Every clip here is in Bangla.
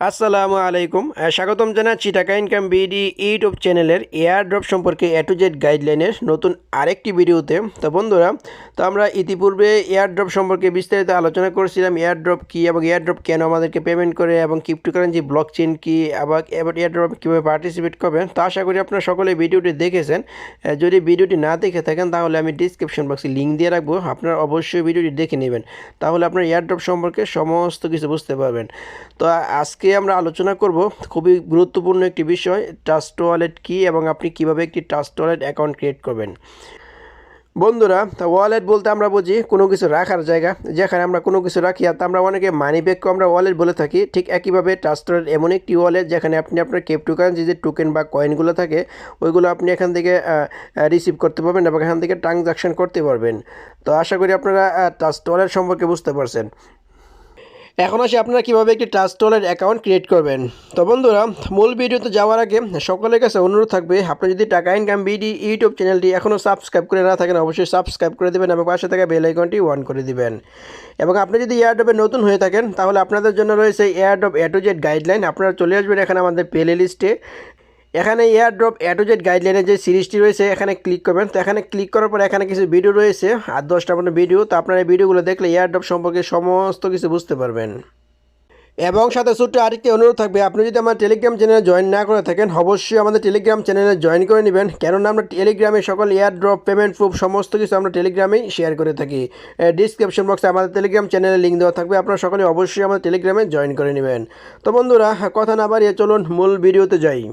আসসালামু আলাইকুম স্বাগতম জানাচ্ছি টাকা ইনকাম বিডি ইউটিউব চ্যানেলের এয়ারড্রপ সম্পর্কে এ টু জেড গাইডলাইনের নতুন আরেকটি ভিডিওতে। তো বন্ধুরা, আমরা ইতিপূর্বে এয়ারড্রপ সম্পর্কে বিস্তারিত আলোচনা করেছিলাম। এয়ারড্রপ কী এবং এয়ারড্রপ কেন আমাদেরকে পেমেন্ট করে এবং ক্রিপ্টোকারেন্সি ব্লকচেন কী, এবার এয়ারড্রপ কীভাবে পার্টিসিপেট করবেন। তো আশা করি আপনারা সকলে ভিডিওটি দেখেছেন। যদি ভিডিওটি না দেখে থাকেন তাহলে আমি ডিসক্রিপশন বক্সে লিঙ্ক দিয়ে রাখবো, আপনারা অবশ্যই ভিডিওটি দেখে নেবেন, তাহলে আপনার এয়ারড্রপ সম্পর্কে সমস্ত কিছু বুঝতে পারবেন। তো আজকে আমরা আলোচনা করব খুবই গুরুত্বপূর্ণ একটি বিষয়, ট্রাস্ট ওয়ালেট কী এবং আপনি কিভাবে একটি ট্রাস্ট ওয়ালেট অ্যাকাউন্ট ক্রিয়েট করবেন। বন্ধুরা, ওয়ালেট বলতে আমরা বুঝি কোনো কিছু রাখার জায়গা, যেখানে আমরা কোনো কিছু রাখি, আর আমরা অনেকে মানি ব্যাগকেও আমরা ওয়ালেট বলে থাকি। ঠিক একইভাবে ট্রাস্ট ওয়ালেট এমন একটি ওয়ালেট যেখানে আপনি আপনার ক্রিপ্টোকারেন্সি যে টোকেন বা কয়েনগুলো থাকে ওইগুলো আপনি এখান থেকে রিসিভ করতে পারবেন এবং এখান থেকে ট্রানজাকশন করতে পারবেন। তো আশা করি আপনারা ট্রাস্ট ওয়ালেট সম্পর্কে বুঝতে পারছেন। এখন আসি আপনারা কীভাবে একটি ট্রাস্ট ওয়ালেট অ্যাকাউন্ট ক্রিয়েট করবেন। তো বন্ধুরা, মূল ভিডিওতে যাওয়ার আগে সকলের কাছে অনুরোধ থাকবে, আপনি যদি টাকা ইনকাম বিডি ইউটিউব চ্যানেলটি এখনও সাবস্ক্রাইব করে না থাকেন অবশ্যই সাবস্ক্রাইব করে দেবেন এবং পাশে থাকা বেল আইকনটি অন করে দিবেন। এবং আপনি যদি এয়ারড্রপে নতুন হয়ে থাকেন তাহলে আপনাদের জন্য রয়েছে airdrop A to Z guideline. আপনারা চলে আসবেন এখানে আমাদের প্লে লিস্টে, এখানে এয়ারড্রপ এ টু জেড গাইডলাইনের যে সিরিজটি রয়েছে এখানে ক্লিক করবেন। তো এখানে ক্লিক করার পর এখানে কিছু ভিডিও রয়েছে, 8-10টার মতো ভিডিও। তো আপনারা এই ভিডিওগুলো দেখলে এয়ারড্রপ সম্পর্কে সমস্ত কিছু বুঝতে পারবেন। এবং সাথে ছোট্ট আরেকটি অনুরোধ থাকবে, আপনি যদি আমার টেলিগ্রাম চ্যানেলে জয়েন না করে থাকেন অবশ্যই আমাদের টেলিগ্রাম চ্যানেলে জয়েন করে নেবেন, কেননা আমরা টেলিগ্রামে সকল এয়ারড্রপ পেমেন্ট প্রুফ সমস্ত কিছু আমরা টেলিগ্রামেই শেয়ার করে থাকি। ডিসক্রিপশন বক্সে আমাদের টেলিগ্রাম চ্যানেলের লিঙ্ক দেওয়া থাকবে, আপনারা সকলে অবশ্যই আমাদের টেলিগ্রামে জয়েন করে নেবেন। তো বন্ধুরা, কথা না বাড়িয়ে চলুন মূল ভিডিওতে যাই।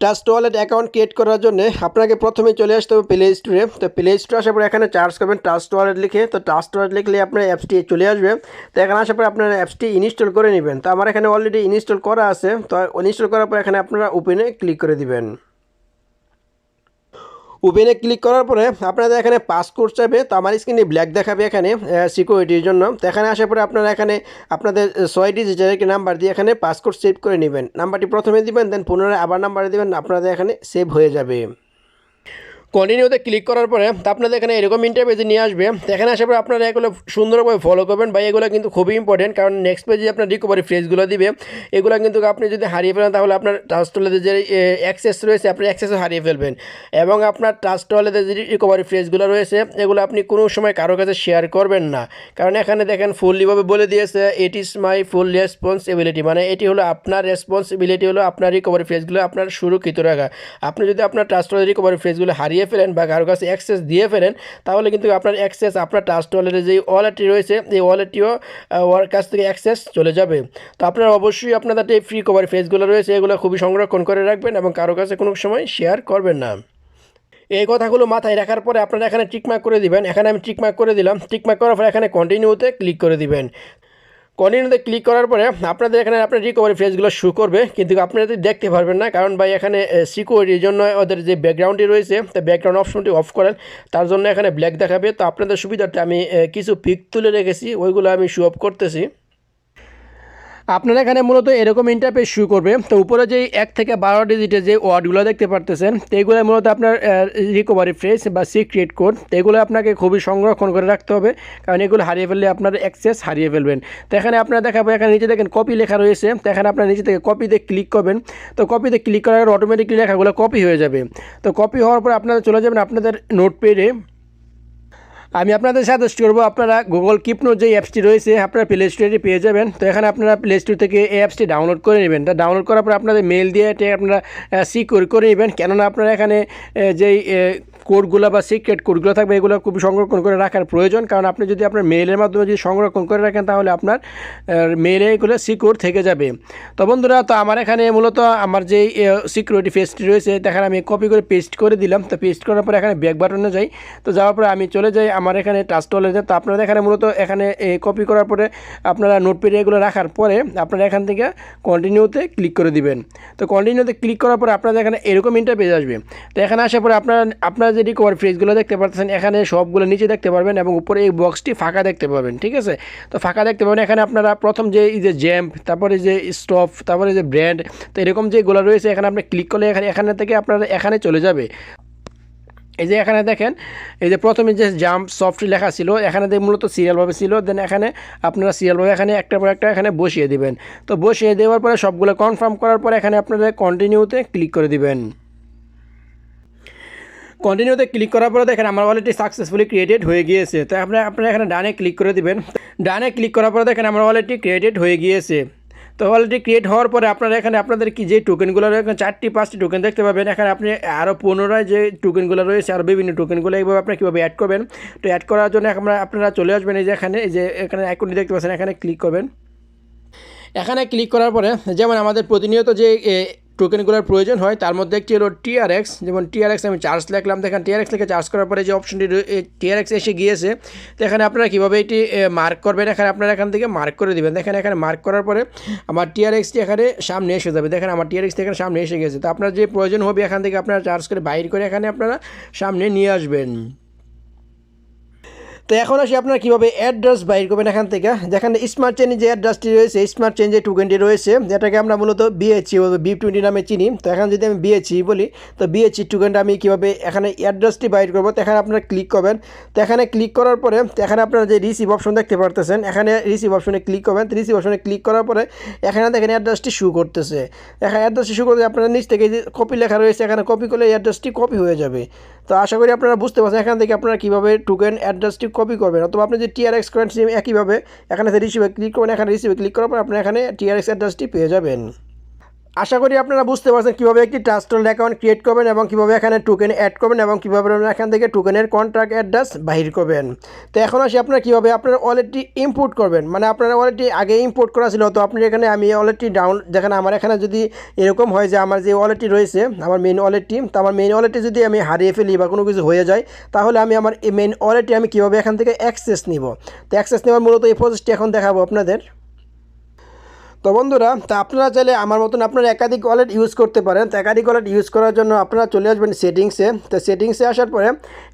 ট্রাস্ট ওয়ালেট অ্যাকাউন্ট ক্রিয়েট করার জন্য আপনাকে প্রথমে চলে আসতে হবে প্লে স্টোরে। তো প্লে স্টোরে আসার পর এখানে সার্চ করবেন ট্রাস্ট ওয়ালেট লিখে। তো ট্রাস্ট ওয়ালেট লিখলে আপনার অ্যাপসটি চলে আসবে। তো এখানে আসার পর আপনার অ্যাপসটি ইনস্টল করে নেবেন। তো আমার এখানে অলরেডি ইনস্টল করা আছে। তো ইনস্টল করার পর এখানে আপনারা ওপেনে ক্লিক করে দিবেন। ওপেনে ক্লিক করার পরে আপনাদের এখানে পাসকোড চাইবে। তো আমার স্ক্রিনে ব্ল্যাক দেখাবে এখানে সিকিউরিটির জন্য। তো এখানে আসার পরে আপনারা এখানে আপনাদের 6 ডিজিটের একটি নাম্বার দিয়ে এখানে পাসকোড সেভ করে নেবেন। নাম্বারটি প্রথমে দিবেন, দেন পুনরায় আবার নাম্বারে দিবেন, আপনাদের এখানে সেভ হয়ে যাবে। কন্টিনিউতে ক্লিক করার পরে আপনাদের এখানে এরকম ইন্টারপেজে নিয়ে আসবে। এখানে আসার পরে আপনারা এগুলো সুন্দরভাবে ফলো করবেন, বা এগুলো কিন্তু খুবই ইম্পর্টেন্ট, কারণ নেক্সট পেজে আপনার রিকভারি ফ্রেজগুলো দিবে। এগুলো কিন্তু আপনি যদি হারিয়ে ফেলেন তাহলে আপনার ট্রাস্ট ওয়ালেটের যে অ্যাক্সেস রয়েছে আপনি অ্যাক্সেসও হারিয়ে ফেলবেন, এবং আপনার ট্রাস্ট ওয়ালেটের যে রিকভারি ফ্রেজগুলো রয়েছে এগুলো আপনি কোনো সময় কারো কাছে শেয়ার করবেন না, কারণ এখানে দেখেন ফুললিভাবে বলে দিয়েছে it is my full responsibility, মানে এটি হলো আপনার রেসপন্সিবিলিটি, হলো আপনার রিকভারি ফ্রেজগুলো আপনার সুরক্ষিত রাখা। আপনি যদি আপনার ট্রাস্ট ওয়ালেটের রিকভারি ফ্রেজগুলো হারিয়ে ফেলেন বা কারো কাছে অ্যাক্সেস দিয়ে ফেলেন তাহলে কিন্তু আপনার অ্যাক্সেস আপনার ট্রাস্ট ওয়ালেটের যে ওয়ালেটটি রয়েছে এই ওয়ালেটটিও ওর কাছ থেকে অ্যাক্সেস চলে যাবে। তো আপনারা অবশ্যই আপনাদের এই ফ্রি কভার ফেজগুলো রয়েছে এগুলো খুবই সংরক্ষণ করে রাখবেন এবং কারো কাছে কোনো সময় শেয়ার করবেন না। এই কথাগুলো মাথায় রাখার পরে আপনারা এখানে টিকমার্ক করে দিবেন। এখানে আমি টিকমার্ক করে দিলাম। টিকমার্ক করার পরে এখানে কন্টিনিউতে ক্লিক করে দিবেন। কন্টিনিউতে ক্লিক করার পরে আপনাদের এখানে আপনার রিকভারি ফেজগুলো শো করবে, কিন্তু আপনারা দেখতে পারবেন না, কারণ ভাই এখানে সিকিউরিটির জন্য ওদের যে ব্যাকগ্রাউন্ডটি রয়েছে তো ব্যাকগ্রাউন্ড অপশনটি অফ করেন, তার জন্য এখানে ব্ল্যাক দেখাবে। তো আপনাদের সুবিধার্থে আমি কিছু পিক তুলে রেখেছি, ওইগুলো আমি শো অফ করতেছি। আপনারা এখানে মূলত এরকম ইন্টারফেস শো করবে। তো উপরে যে 1 থেকে 12 ডিজিটের যে ওয়ার্ডগুলো দেখতে পারতেছেন তো এগুলো মূলত আপনার রিকভারি ফ্রেজ বা সিক্রেট কোড। তো এগুলো আপনাকে খুবই সংরক্ষণ করে রাখতে হবে, কারণ এগুলো হারিয়ে ফেললে আপনার অ্যাক্সেস হারিয়ে ফেলবেন। তো এখানে আপনারা দেখাবো, এখানে নিচে দেখেন কপি লেখা রয়েছে। তো এখানে আপনার নিচে থেকে কপিতে ক্লিক করবেন। তো কপিতে ক্লিক করার পর অটোমেটিকলি লেখাগুলো কপি হয়ে যাবে। তো কপি হওয়ার পর আপনারা চলে যাবেন আপনাদের নোটপ্যাডে। আমি আপনাদের সাজেস্ট করবো আপনারা গুগল কিপ নোট যে অ্যাপসটি রয়েছে আপনারা প্লে স্টোরে পেয়ে যাবেন। তো এখানে আপনারা প্লে স্টোর থেকে এই অ্যাপসটি ডাউনলোড করে নেবেন। তা ডাউনলোড করার পর আপনাদের মেল দিয়ে এটা আপনারা সিকিউর করে নেবেন, কেননা আপনারা এখানে যেই কোডগুলো বা সিক্রেট কোডগুলো থাকবে এগুলো খুব সংরক্ষণ করে রাখার প্রয়োজন, কারণ আপনি যদি আপনার মেইলের মাধ্যমে যদি সংরক্ষণ করে রাখেন তাহলে আপনার মেইলে এগুলো সিকিউর থেকে যাবে। তো বন্ধুরা, তো আমার এখানে মূলত আমার যেই সিকিউরিটি ফেসটি রয়েছে এখানে আমি কপি করে পেস্ট করে দিলাম। তো পেস্ট করার পরে এখানে ব্যাক বাটনে যাই। তো যাওয়ার পরে আমি চলে যাই আমার এখানে ট্রাস্ট ওয়ালেটে। তো আপনারা এখানে মূলত এখানে কপি করার পরে আপনারা নোটপ্যাডে এগুলো রাখার পরে আপনারা এখান থেকে কন্টিনিউতে ক্লিক করে দিবেন। তো কন্টিনিউতে ক্লিক করার পরে আপনাদের এখানে এরকম ইন্টারফেস আসবে। তো এখানে আসার পরে আপনারা যে রিকভারি ফ্রেজগুলো দেখতে পাচ্ছেন এখানে সবগুলো নিচে দেখতে পারবেন এবং উপরে এই বক্সটি ফাঁকা দেখতে পাবেন, ঠিক আছে। তো ফাঁকা দেখতে পাবেন। এখানে আপনারা প্রথম যে এই যে জ্যাম্প, তারপরে যে স্টপ, তারপরে যে ব্র্যান্ড, তো এরকম যেগুলো রয়েছে এখানে আপনি ক্লিক করলে এখানে থেকে আপনারা এখানে চলে যাবে। এই যে এখানে দেখেন এই যে প্রথমে যে জাম্প সফট লেখা ছিল এখানে মূলত সিরিয়ালভাবে ছিল, দেন এখানে আপনারা সিরিয়ালভাবে এখানে একটার পর একটা এখানে বসিয়ে দিবেন। তো বসিয়ে দেওয়ার পরে সবগুলো কনফার্ম করার পরে এখানে আপনারা কন্টিনিউতে ক্লিক করে দিবেন। কন্টিনিউতে ক্লিক করার পরে দেখেন আমার ওয়ালেটটি সাকসেসফুলি ক্রিয়েটেড হয়ে গিয়েছে। তো আপনারা এখানে ডানে ক্লিক করে দিবেন। ডানে ক্লিক করার পরে দেখেন আমার ওয়ালেটটি ক্রিয়েটেড হয়ে গিয়েছে। তো ওয়ালেটটি ক্রিয়েট হওয়ার পরে আপনারা এখানে আপনাদের কি যে টোকেনগুলো রয়েছে 4টি-5টি টোকেন দেখতে পাবেন। এখানে আপনি আরও পুনরায় যে টোকেনগুলো রয়েছে আরও বিভিন্ন টোকেনগুলো এইভাবে আপনারা কীভাবে অ্যাড করবেন। তো অ্যাড করার জন্য আপনারা চলে আসবেন এই যে এখানে আইকনটি দেখতে পাচ্ছেন, এখানে ক্লিক করবেন। এখানে ক্লিক করার পরে যেমন আমাদের প্রতিনিয়ত যে টোকেনগুলোর প্রয়োজন হয় তার মধ্যে একটি হলো টিআরএক্স। যেমন টিআরএক্স আমি চার্জ লিখলাম, দেখেন টিআরএক্স লিখে চার্জ করার পরে যে অপশনটি টিআরএক্স এসে গিয়েছে। তো এখানে আপনারা কীভাবে এটি মার্ক করবেন, এখানে আপনারা এখান থেকে মার্ক করে দেবেন। দেখেন এখানে মার্ক করার পরে আমার টিআরএক্সটি এখানে সামনে এসে যাবে। দেখেন আমার টিআরএক্সটি এখানে সামনে এসে গেছে। তো আপনার যে প্রয়োজন হবে এখান থেকে আপনারা চার্জ করে বাইর করে এখানে আপনারা সামনে নিয়ে আসবেন। তো এখন আসি আপনারা কীভাবে অ্যাড্রেস বাইর করবেন এখান থেকে। যেখানে স্মার্ট চেইনে যে অ্যাড্রেসটি রয়েছে, স্মার্ট চেইন যে টোকেনটি রয়েছে যেটাকে আমরা মূলত বিএচই বি20 নামে চিনি। তো এখন যদি আমি বিএচই বলি, তো বিএচই টোকেনটা আমি কীভাবে এখানে অ্যাড্রেসটি বাইর করবো, তো এখানে আপনারা ক্লিক করবেন। তো এখানে ক্লিক করার পরে তো এখানে আপনারা যে রিসিভ অপশন দেখতে পারতেছেন, এখানে রিসিভ অপশনে ক্লিক করবেন। তো রিসিভ অপশনে ক্লিক করার পরে এখানে দেখেন অ্যাড্রেসটি শো করতেছে। এখানে অ্যাড্রেসটি শো করতে আপনারা নিচ থেকে যে কপি লেখা রয়েছে এখানে কপি করলে অ্যাড্রেসটি কপি হয়ে যাবে। তো আশা করি আপনারা বুঝতে পারছেন এখান থেকে আপনারা কীভাবে টোকেন অ্যাড্রেসটি কপি করবেন। অথবা আপনি যে টিআরএক্স করেন সেম একইভাবে এখানে রিসিভে ক্লিক করবেন। এখানে রিসিভে ক্লিক করার পর আপনারা এখানে টিআরএক্স অ্যাড্রেসটি পেয়ে যাবেন। আশা করি আপনারা বুঝতে পারছেন কীভাবে একটি ট্রাস্টেড অ্যাকাউন্ট ক্রিয়েট করবেন এবং কীভাবে এখানে টোকেন অ্যাড করবেন এবং কীভাবে আপনারা এখান থেকে টোকেনের কন্ট্রাক্ট অ্যাড্রেস বাহির করবেন। তো এখন আসি আপনারা কীভাবে আপনার ওয়ালেটটি ইম্পোর্ট করবেন। মানে আপনার ওয়ালেটটি আগে ইম্পোর্ট করা ছিল, তো আপনি এখানে আমি ওয়ালেটটি যেখানে আমার এখানে যদি এরকম হয় যে আমার যে ওয়ালেটটি রয়েছে আমার মেইন ওয়ালেটটি, তো আমার মেইন ওয়ালেটটি যদি আমি হারিয়ে ফেলি বা কোনো কিছু হয়ে যায় তাহলে আমি আমার এই মেইন ওয়ালেটটি আমি কীভাবে এখান থেকে অ্যাক্সেস নিব। তো অ্যাক্সেস নেওয়ার মূলত এই প্রসেসটি এখন দেখাবো আপনাদের। তো বন্ধুরা, তো আপনারা চাইলে আমার মতন আপনারা একাধিক ওয়ালেট ইউজ করতে পারেন। তো একাধিক ওয়ালেট ইউজ করার জন্য আপনারা চলে আসবেন সেটিংসে। তো সেটিংসে আসার পরে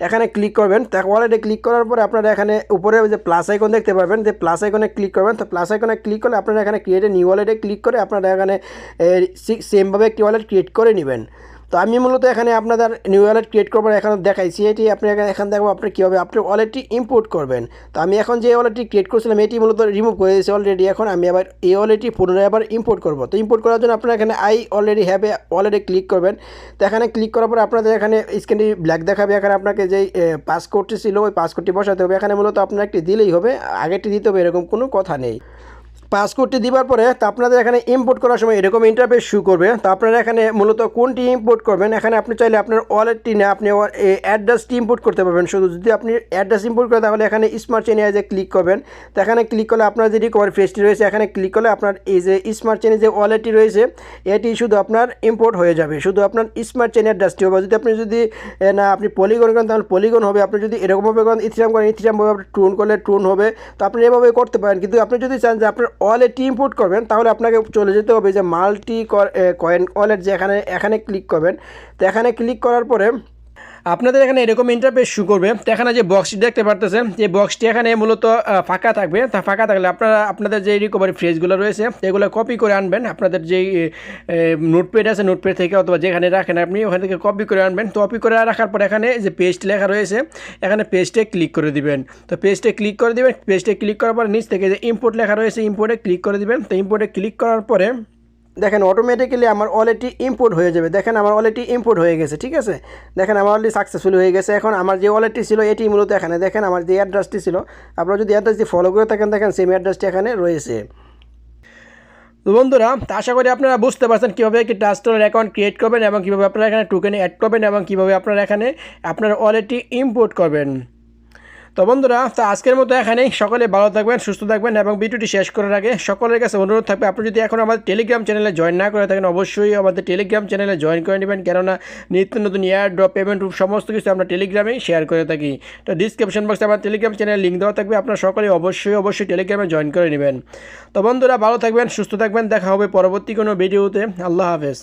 এখানে ক্লিক করবেন। তো ওয়ালেটে ক্লিক করার পরে আপনারা এখানে উপরে যে প্লাস আইকন দেখতে পারবেন, যে প্লাস আইকনে ক্লিক করবেন। তো প্লাস আইকনে ক্লিক করলে আপনারা এখানে ক্রিয়েট নিউ ওয়ালেটে ক্লিক করে আপনারা এখানে সেমভাবে একটি ওয়ালেট ক্রিয়েট করে নেবেন। তো আমি মূলত এখানে আপনাদের নিউ ওয়ালেট ক্রিয়েট করবার এখানে দেখাইছি। এটি আপনি এখানে দেখবো আপনি কীভাবে আপনার ওয়ালেটটি ইম্পোর্ট করবেন। তো আমি এখন যে ওয়ালেটটি ক্রিয়েট করছিলাম এটি মূলত রিমুভ করে দিয়েছি অলরেডি। এখন আমি আবার এই ওয়ালেটটি পুনরায় আবার ইম্পোর্ট করব। তো ইম্পোর্ট করার জন্য আপনারা এখানে আই অলরেডি হ্যাভ এ ওয়ালেটে ক্লিক করবেন। তো এখানে ক্লিক করার পর আপনাদের এখানে স্ক্রিনটি ব্ল্যাক দেখাবে। এখানে আপনাকে যেই পাসকোডটি ছিল ওই পাসকোডটি বসাতে হবে। এখানে মূলত আপনার একটি দিলেই হবে, আগেরটি দিতে হবে এরকম কোনো কথা নেই। পাসকোডটি দেওয়ার পরে তো আপনাদের এখানে ইম্পোর্ট করার সময় এরকম ইন্টারফেস শো করবে। তো আপনারা এখানে মূলত কোনটি ইম্পোর্ট করবেন, এখানে আপনি চাইলে আপনার ওয়ালেটটি না আপনি অ্যাড্রেসটি ইম্পোর্ট করতে পারবেন। শুধু যদি আপনি অ্যাড্রেস ইম্পোর্ট করেন তাহলে এখানে স্মার্ট চেইনে যে ক্লিক করবেন। তো এখানে ক্লিক করলে আপনার যে রিকভারি ফেসটি রয়েছে এখানে ক্লিক করলে আপনার এই যে স্মার্ট চেইনে যে ওয়ালেটটি রয়েছে এটি শুধু আপনার ইম্পোর্ট হয়ে যাবে। শুধু আপনার স্মার্ট চেইন অ্যাড্রেসটি হবে। যদি আপনি না আপনি পলিগন করেন তাহলে পলিগন হবে। আপনি যদি এরকমভাবে করেন ইথিরাম করেন ইথিরামভাবে আপনি ট্রোন করলে ট্রোন হবে। তো আপনি এভাবে করতে পারেন। কিন্তু আপনি যদি চান যে আপনার ওয়ালেটটি ইম্পোর্ট করবেন তাহলে আপনাকে চলে যেতে হবে যে মাল্টি কয়েন ওয়ালেট, যে এখানে ক্লিক করবেন। তো এখানে ক্লিক করার পরে আপনাদের এখানে এরকম ইন্টারফেস শো করবে। তো এখানে যে বক্সটি দেখতে পারতেছেন যে বক্সটি এখানে মূলত ফাঁকা থাকবে। তা ফাঁকা থাকলে আপনারা আপনাদের যে রিকভারি ফ্রেজগুলো রয়েছে এগুলো কপি করে আনবেন। আপনাদের যেই নোটপ্যাড আছে নোটপ্যাড থেকে অথবা যেখানে রাখেন আপনি ওখান থেকে কপি করে আনবেন। তো কপি করে রাখার পর এখানে যে পেস্ট লেখা রয়েছে এখানে পেস্টে ক্লিক করে দিবেন। তো পেস্টে ক্লিক করে দিবেন। পেস্টে ক্লিক করার পর নিচ থেকে যে ইম্পোর্ট লেখা রয়েছে ইম্পোর্টে ক্লিক করে দিবেন। তো ইম্পোর্টে ক্লিক করার পরে দেখেন অটোমেটিক্যালি আমার ওয়ালেটটি ইম্পোর্ট হয়ে যাবে। দেখেন আমার ওয়ালেটটি ইম্পোর্ট হয়ে গেছে, ঠিক আছে। দেখেন আমার অলরেডি সাকসেসফুল হয়ে গেছে। এখন আমার যে ওয়ালেটটি ছিল এটি মূলত এখানে দেখেন আমার যে অ্যাড্রেসটি ছিল, আপনারা যদি অ্যাড্রেসটি ফলো করে থাকেন দেখেন সেম অ্যাড্রেসটি এখানে রয়েছে। তো বন্ধুরা, আশা করি আপনারা বুঝতে পারছেন কীভাবে একটি ট্রাস্টেড অ্যাকাউন্ট ক্রিয়েট করবেন এবং কীভাবে আপনারা এখানে টোকেন অ্যাড করবেন এবং কীভাবে আপনারা এখানে আপনার ওয়ালেটটি ইম্পোর্ট করবেন। তো বন্ধুরা, তো আজকের মতো এখানেই। সকলে ভালো থাকবেন, সুস্থ থাকবেন এবং ভিডিওটি শেষ করার আগে সকলের কাছে অনুরোধ থাকবে আপনি যদি এখন আমাদের টেলিগ্রাম চ্যানেলে জয়েন না করে থাকেন অবশ্যই আমাদের টেলিগ্রাম চ্যানেলে জয়েন করে নেবেন। কেননা নিত্য নতুন এয়ারড্রপ পেমেন্ট সমস্ত কিছু আমরা টেলিগ্রামেই শেয়ার করে থাকি। তো ডিসক্রিপশন বক্সে আমার টেলিগ্রাম চ্যানেলের লিঙ্ক দেওয়া থাকবে, আপনারা সকলে অবশ্যই টেলিগ্রামে জয়েন করে নেবেন। তো বন্ধুরা, ভালো থাকবেন, সুস্থ থাকবেন, দেখা হবে পরবর্তী কোনো ভিডিওতে। আল্লাহ হাফেজ।